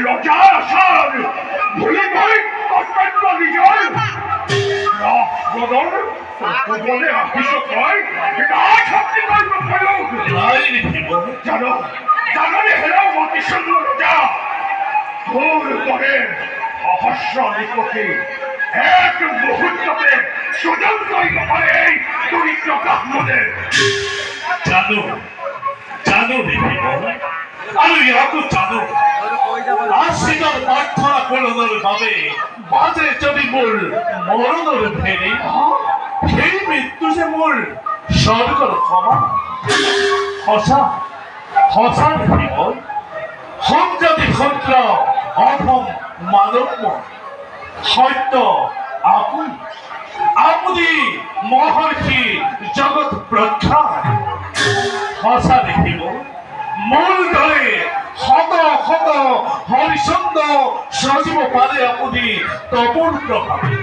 Roger আসার ভুলে গই কর্তব্য নিজের বদল বলে আপিস কয় শক্তি গল্প প্রয়োগ জানো জানালে হেরাও অতি সুন্দর রোজা ভুল করে সহস্র নিকটে এক মুহূর্ততে সুযোগ তৈরি করে এই দরিদ্র ব্রাহ্মণের জানো জানো দেখিব আমি ইয়াকু জানো আশিটার প্রার্থনা করোনার ভাবে বাজে যদি মোর মরণের ফেরি সেই মৃত্যু যে মোর স্বর্গর সমান সঁচা সঁচা দেখিব হম যদি সত্য অধম মানৱ সত্য আপুনি আপুনি মহৰ্ষি জগত প্ৰখ্যাত সঁচা দেখিব মোৰ দৰে শত শত হৰিচন্দ্ৰ সজিব পাৰে আপুনি তপৰ প্ৰভাৱে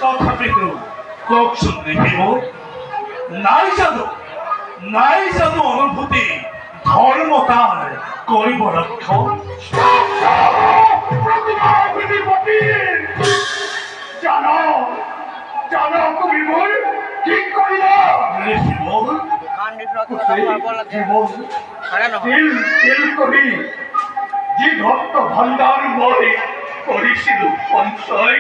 তথাপিতো কওকচোন দেখিব নাই জানো অনুভূতি ধৰ্ম তাৰ কৰিব ৰক্ষণ জানো জানো তুমি মোৰ কি কৰিবা কৰি যি ভক্ত ভণ্ডাৰ মই কৰিছিলো সঞ্চয়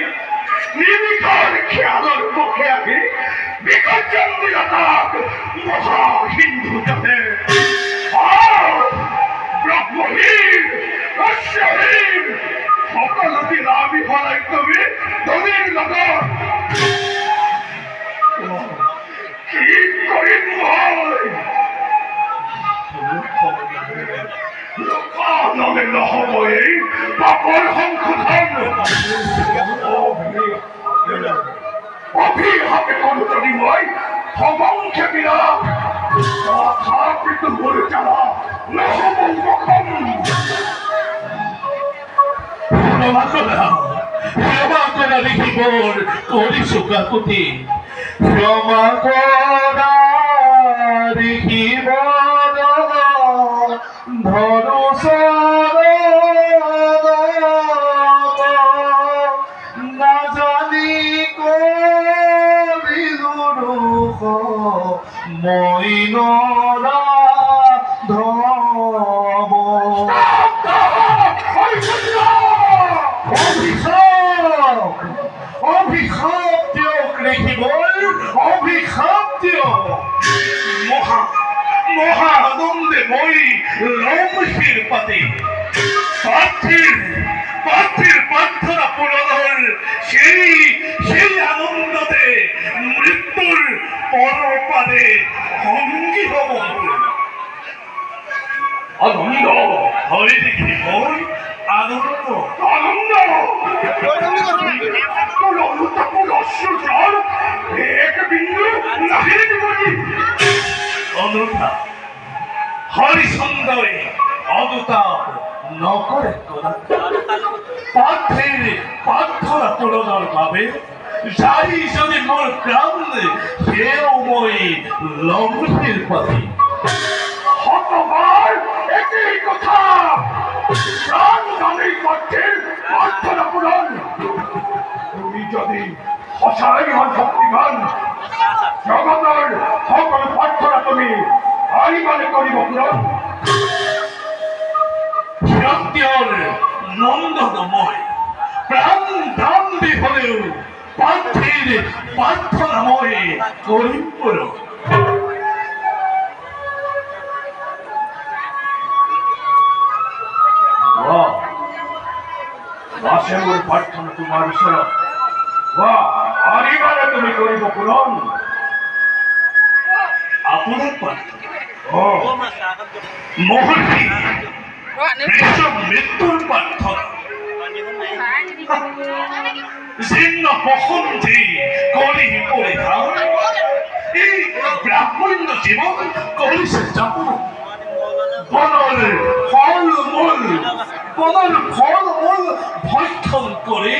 নিমিষৰ খেয়ালৰ মুখে আহি বিসৰ্জন দিলা তাক মহা হিন্দু জানে ব্ৰহ্মহীন অশ্বহীন সকলো দিনা বিফলাই তুমি ধনীৰ লগত কি কৰিম মই নলে নহবই পাপৰ সংশোধন অভিশাপে কৰো যদি মই সমংখে বিৰাম তথাপিতো মোৰ জ্বালা নহব উপশম ক্ষমা কৰা দেখিবৰ কৰিছো কাকুতি ক্ষমা কৰা দেখিবৰ ধৰো নাজানি কৰিলো দুখ মই নৰা ধব অভিশাপ দিয়ক দেখিবৰ অভিশাপ দিয়ক মহা আনন্দে মই লমশিৰ পাতি পাৰ্থীৰ প্ৰাৰ্থনা পূৰণৰ সেই আনন্দতে মৃত্যুৰ পৰপাদে সংগী হ'ব আনন্দ হয় দেখিবৰ আনন্দ আনন্দ এক বিন্দু নাহিলে দিবনি অনুতা হরিচন্দ্রই অনুতাপ নকরে পার্থের প্রার্থনা পূরণের ভাবে যাই যদি মোর প্রাণ সেও মই লম্বির পথে শতবার একই কথা প্রাণ দানেই পার্থের প্রার্থনা পূরণ তুমি যদি সঁচাই হন শক্তিমান জগতৰ সকলো প্ৰাৰ্থনা তুমি আৰিমানে কৰিব পূৰণ সত্যৰ নন্দনময় প্ৰাণ দান দি হলেও পাৰ্থীৰ প্ৰাৰ্থনা মই কৰিম পূৰণ আছে মোৰ প্ৰাৰ্থনা তোমাৰ ওচৰত আৰিমানে তুমি কৰিব পূৰণ আপনাৰ প্ৰাৰ্থনা মহৰ্ষি মৃত্যুৰ প্ৰাৰ্থনা জীৰ্ণ বসন্তী কৰি পৰিধান এই ব্ৰাহ্মণ্য জীৱন কৰিছে যাপন বনৰ ফল মূল ভক্ষণ কৰি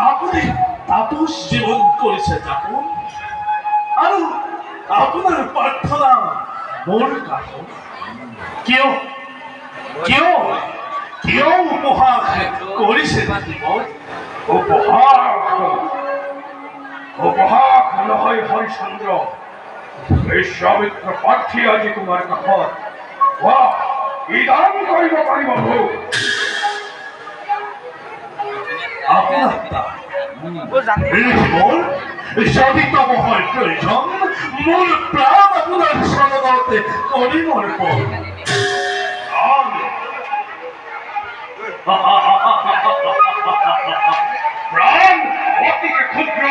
আপুনি তাপস জীৱন কৰিছে যাপন আৰু আপনাৰ প্ৰাৰ্থনা মোৰ কাছে কেউ কিয় উপহাস কৰিছে থাকিব? উপহাস নহয় হৰিশ্চন্দ্ৰ, বিশ্বামিত্ৰ প্ৰাৰ্থী আজি তোমাৰ কাষত। কোৱা, কি দান কৰিব পাৰিব মোক? আপোনাৰ যদি তমহৰ প্ৰয়োজন, মোৰ প্ৰাণ আপোনাৰ চৰণতে কৰিমৰ্পণ। প্ৰাণ অতিকে ক্ষুদ্ৰ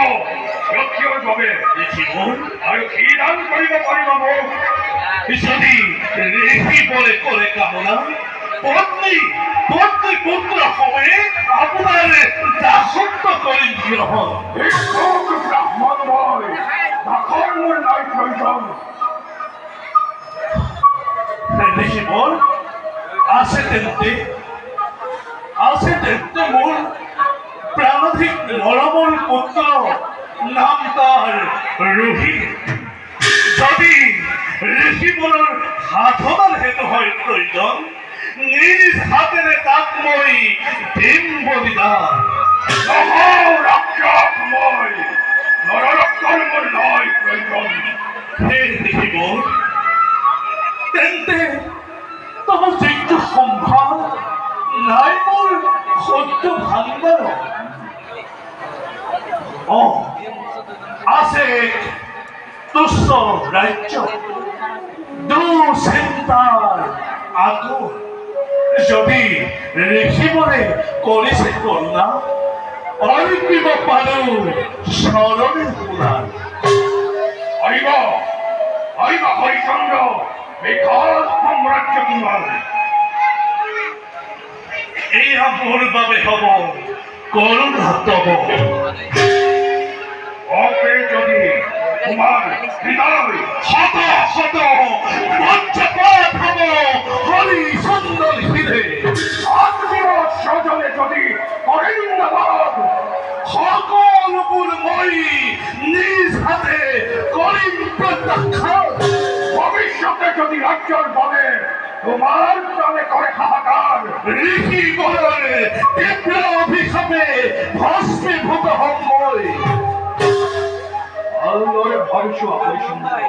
ব্যক্তিৰ বাবে আৰু কি দান কৰিব পাৰিব মোক? যদি ঋষিবৰে কৰে কামনা, পত্নী পুত্ৰ সময়ে আপোনাৰ দাসত্ব কৰিম গ্ৰহণ। ব্ৰাহ্মণ মই দাসৰ মোৰ নাই প্ৰয়োজন। ঋষিবৰ আছে তেন্তে মোৰ প্ৰাণাধিক মৰমৰ পুত্ৰ, নাম তাৰ ৰোহিত। যদি ঋষিবৰৰ সাধনাৰ হেতু হয় প্ৰয়োজন, নিজ হাতেৰে তাক মই দিম বলিদান। নৰৰক্তৰ মোৰ নাই প্ৰয়োজন। হে ঋষিবৰ, তেন্তে তোমাৰ যোগ্য সম্ভাৰ নাই মোৰ সত্য ভাণ্ডাৰ। আছে তুচ্ছ ৰাজ্য, দুচিন্তাৰ আগুন। যদি ঋষিবৰে কৰিছে কৰোণা, অৰ্পিব পাৰো চৰণে শুনাৰ। আহিবা হৰিশ্চন্দ্ৰ, বিশাল সাম্ৰাজ্য তোমাৰ। এয়া মোৰ বাবে হ'ব কৰোণাতম। অপে যদি তোমাৰ হৃদয় শত পঞ্চপাত হ'ব হৰিচন্দন হৃদে। আত্মীয় স্বজনে যদি কৰেন নাবাদ, সকলোবোৰ মই নিজ হাতে কৰিম প্ৰত্যাখ্যান। ভবিষ্যতে যদি ৰাজ্যৰ বাবে তোমাৰ প্ৰাণে কৰে হাহাকাৰ, ঋষিবৰৰ তীব্ৰ অভিশাপে ভস্মীভূত হম মই। ভালদৰে ভাবিছো হৰিশ্চন্দ্ৰ,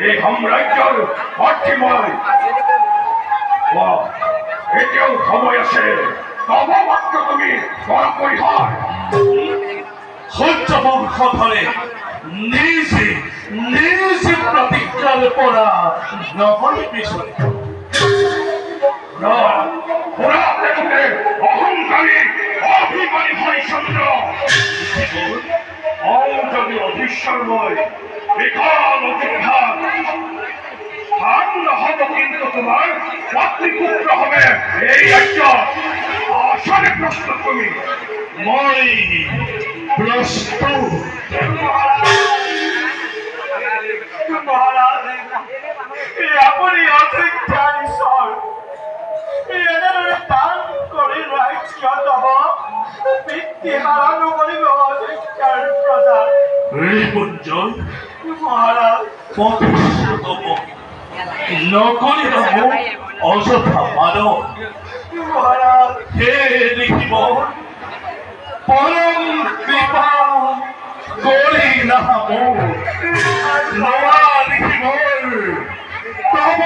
এই সাম্ৰাজ্যৰ প্ৰাৰ্থী মই। এতিয়াও সময় আছে, তব মাত্ৰ তুমি কৰা পৰিহাৰ। সূৰ্য বংশ ধৰে নিজ প্ৰতিজ্ঞাৰ পৰা নহয় পিছত। অহংকাৰী অভিমানী হৰিশ্চন্দ্ৰ, যদি অবিশ্বৰময় বিশাল অযোধ্যা স্থান নহব, কিন্তু তোমাৰ পাতৃপুত্ৰ হবে এই ৰাজ্য। আসনে প্ৰস্তুত তুমি? মই প্ৰস্তুত। মহাৰাজ, আপুনি অযোধ্যাৰ ঈশ্বৰ, এনেদৰে দান কৰি ৰাজ্য লব, পিতৃহাৰা নকৰিব অযোধ্যাৰ প্ৰজা। ৰিপুঞ্জয় মহাৰাজ, নকৰিব মোক অযথা মানৱ। মহাৰাজ, হে ঋষিবৰ, পৰম কৃপা কৰি নাহব নোৱাৰিবৰ তব